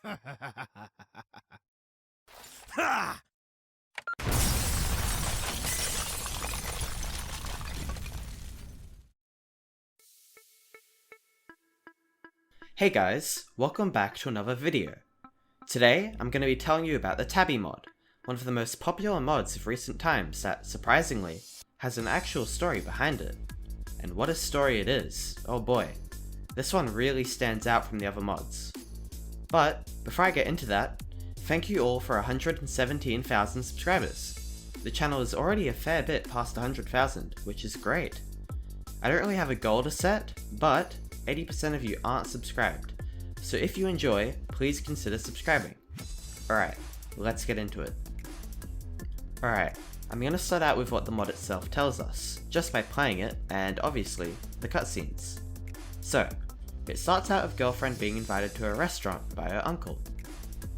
Ha! Hey guys, welcome back to another video. Today, I'm going to be telling you about the Tabi mod, one of the most popular mods of recent times that, surprisingly, has an actual story behind it. And what a story it is, oh boy. This one really stands out from the other mods. But, before I get into that, thank you all for 117,000 subscribers. The channel is already a fair bit past 100,000, which is great. I don't really have a goal to set, but 80% of you aren't subscribed, so if you enjoy, please consider subscribing. Alright, let's get into it. Alright, I'm gonna start out with what the mod itself tells us, just by playing it, and obviously, the cutscenes. So, it starts out with Girlfriend being invited to a restaurant by her uncle.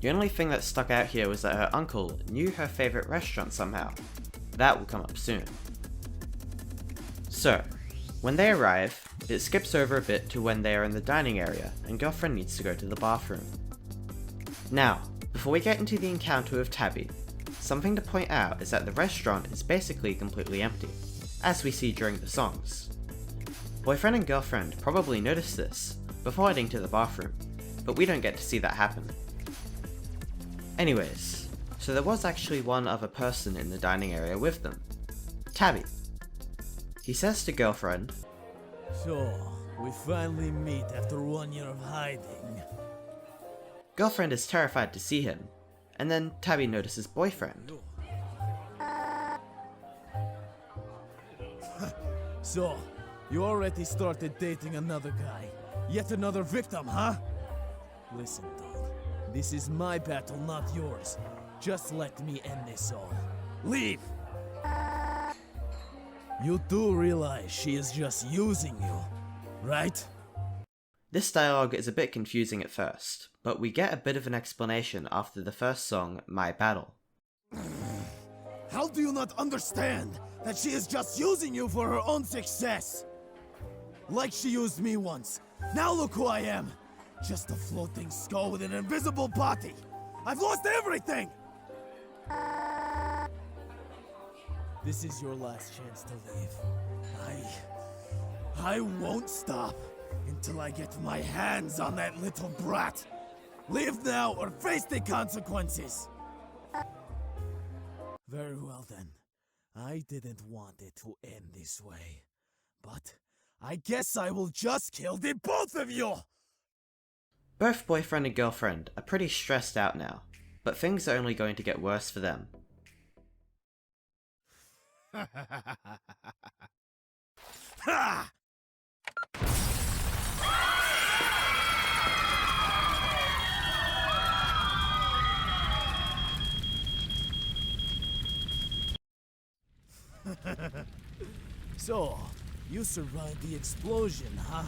The only thing that stuck out here was that her uncle knew her favourite restaurant somehow. That will come up soon. So, when they arrive, it skips over a bit to when they are in the dining area and Girlfriend needs to go to the bathroom. Now, before we get into the encounter with Tabi, something to point out is that the restaurant is basically completely empty, as we see during the songs. Boyfriend and Girlfriend probably noticed this before heading to the bathroom, but we don't get to see that happen. Anyways, so there was actually one other person in the dining area with them, Tabi. He says to Girlfriend, So, we finally meet after 1 year of hiding. Girlfriend is terrified to see him, and then Tabi notices Boyfriend. So, you already started dating another guy. Yet another victim, huh? Listen, dude. This is my battle, not yours. Just let me end this all. Leave! You do realize she is just using you, right? This dialogue is a bit confusing at first, but we get a bit of an explanation after the first song, My Battle. How do you not understand that she is just using you for her own success? Like she used me once. Now look who I am. Just a floating skull with an invisible body. I've lost everything! This is your last chance to leave. I won't stop until I get my hands on that little brat. Leave now or face the consequences. Very well then. I didn't want it to end this way. But I guess I will just kill the both of you! Both Boyfriend and Girlfriend are pretty stressed out now, but things are only going to get worse for them. Ha! So, you survived the explosion, huh?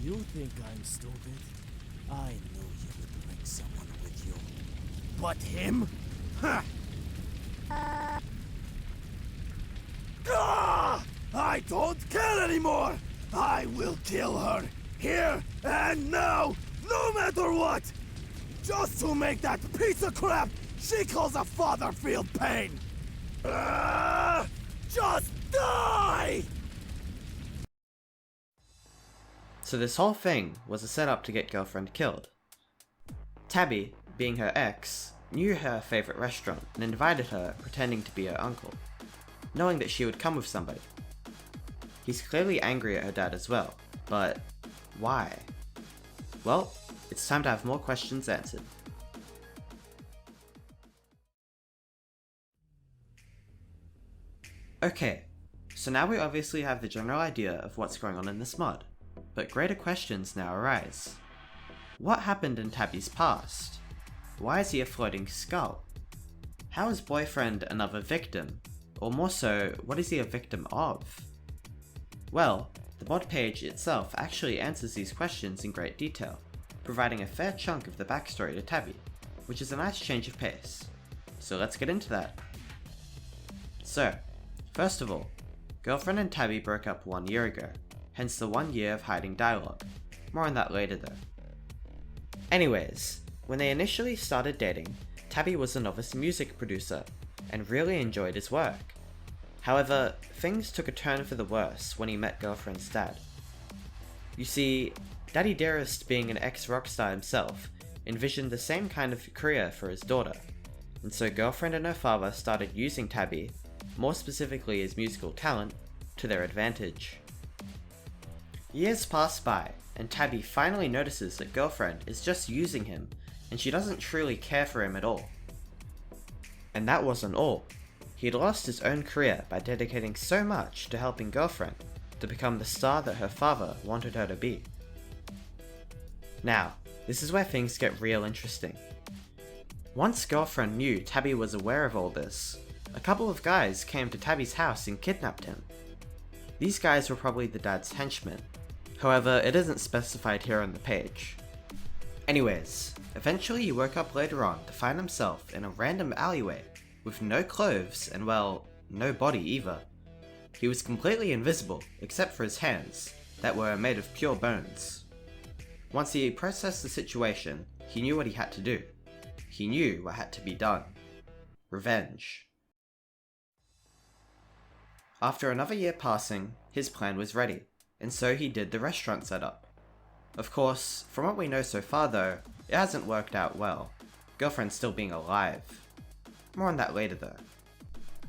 You think I'm stupid? I knew you would bring someone with you. But him? Ha! Ah! I don't care anymore! I will kill her! Here and now! No matter what! Just to make that piece of crap she calls a father feel pain! Just die! So this whole thing was a setup to get Girlfriend killed. Tabi, being her ex, knew her favourite restaurant and invited her pretending to be her uncle, knowing that she would come with somebody. He's clearly angry at her dad as well, but why? Well, it's time to have more questions answered. Okay, so now we obviously have the general idea of what's going on in this mod, but greater questions now arise. What happened in Tabi's past? Why is he a floating skull? How is Boyfriend another victim? Or more so, what is he a victim of? Well, the mod page itself actually answers these questions in great detail, providing a fair chunk of the backstory to Tabi, which is a nice change of pace. So let's get into that. So, first of all, Girlfriend and Tabi broke up 1 year ago, hence the 1 year of hiding dialogue. More on that later though. Anyways, when they initially started dating, Tabi was a novice music producer, and really enjoyed his work. However, things took a turn for the worse when he met girlfriend's dad. You see, Daddy Dearest, being an ex-rock star himself, envisioned the same kind of career for his daughter, and so girlfriend and her father started using Tabi, more specifically his musical talent, to their advantage. Years pass by, and Tabi finally notices that girlfriend is just using him, and she doesn't truly care for him at all. And that wasn't all. He'd lost his own career by dedicating so much to helping girlfriend to become the star that her father wanted her to be. Now, this is where things get real interesting. Once girlfriend knew Tabi was aware of all this, a couple of guys came to Tabi's house and kidnapped him. These guys were probably the dad's henchmen. However, it isn't specified here on the page. Anyways, eventually he woke up later on to find himself in a random alleyway with no clothes and, well, no body either. He was completely invisible except for his hands, that were made of pure bones. Once he processed the situation, he knew what he had to do. He knew what had to be done. Revenge. After another year passing, his plan was ready, and so he did the restaurant setup. Of course, from what we know so far though, it hasn't worked out well, girlfriend still being alive. More on that later though.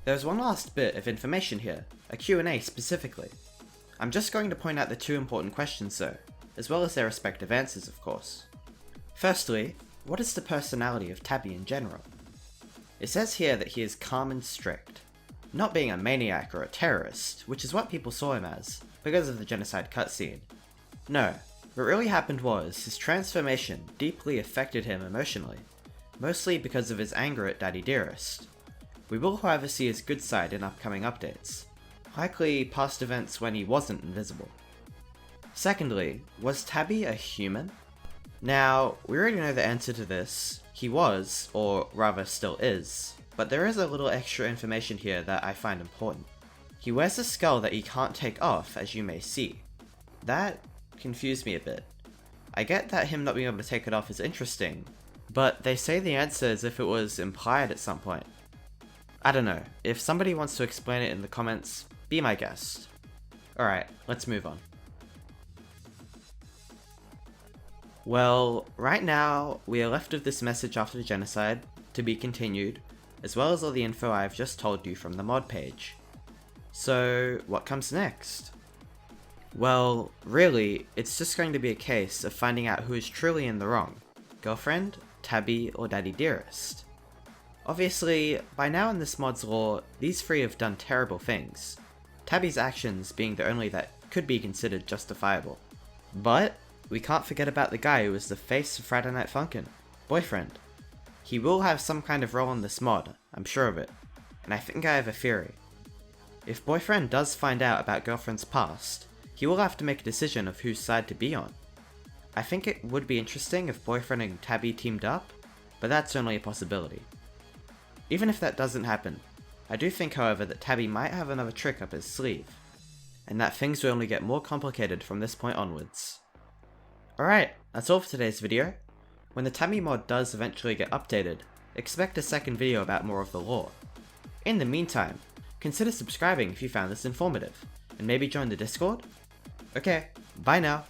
There's one last bit of information here, a Q&A specifically. I'm just going to point out the 2 important questions though, as well as their respective answers of course. Firstly, what is the personality of Tabi in general? It says here that he is calm and strict, not being a maniac or a terrorist, which is what people saw him as, because of the genocide cutscene. No, what really happened was, his transformation deeply affected him emotionally, mostly because of his anger at Daddy Dearest. We will however see his good side in upcoming updates, likely past events when he wasn't invisible. Secondly, was Tabi a human? Now, we already know the answer to this. He was, or rather still is, but there is a little extra information here that I find important. He wears a skull that he can't take off, as you may see. That confused me a bit. I get that him not being able to take it off is interesting, but they say the answer as if it was implied at some point. I don't know, if somebody wants to explain it in the comments, be my guest. Alright, let's move on. Well, right now, we are left with this message after the genocide, to be continued, as well as all the info I've just told you from the mod page. So, what comes next? Well, really, it's just going to be a case of finding out who is truly in the wrong, girlfriend, Tabi, or Daddy Dearest. Obviously, by now in this mod's lore, these 3 have done terrible things, Tabi's actions being the only that could be considered justifiable. But, we can't forget about the guy who was the face of Friday Night Funkin, Boyfriend. He will have some kind of role in this mod, I'm sure of it, and I think I have a theory. If Boyfriend does find out about Girlfriend's past, he will have to make a decision of whose side to be on. I think it would be interesting if Boyfriend and Tabi teamed up, but that's only a possibility. Even if that doesn't happen, I do think however that Tabi might have another trick up his sleeve, and that things will only get more complicated from this point onwards. Alright, that's all for today's video. When the Tabi mod does eventually get updated, expect a second video about more of the lore. In the meantime, consider subscribing if you found this informative, and maybe join the Discord? Okay, bye now.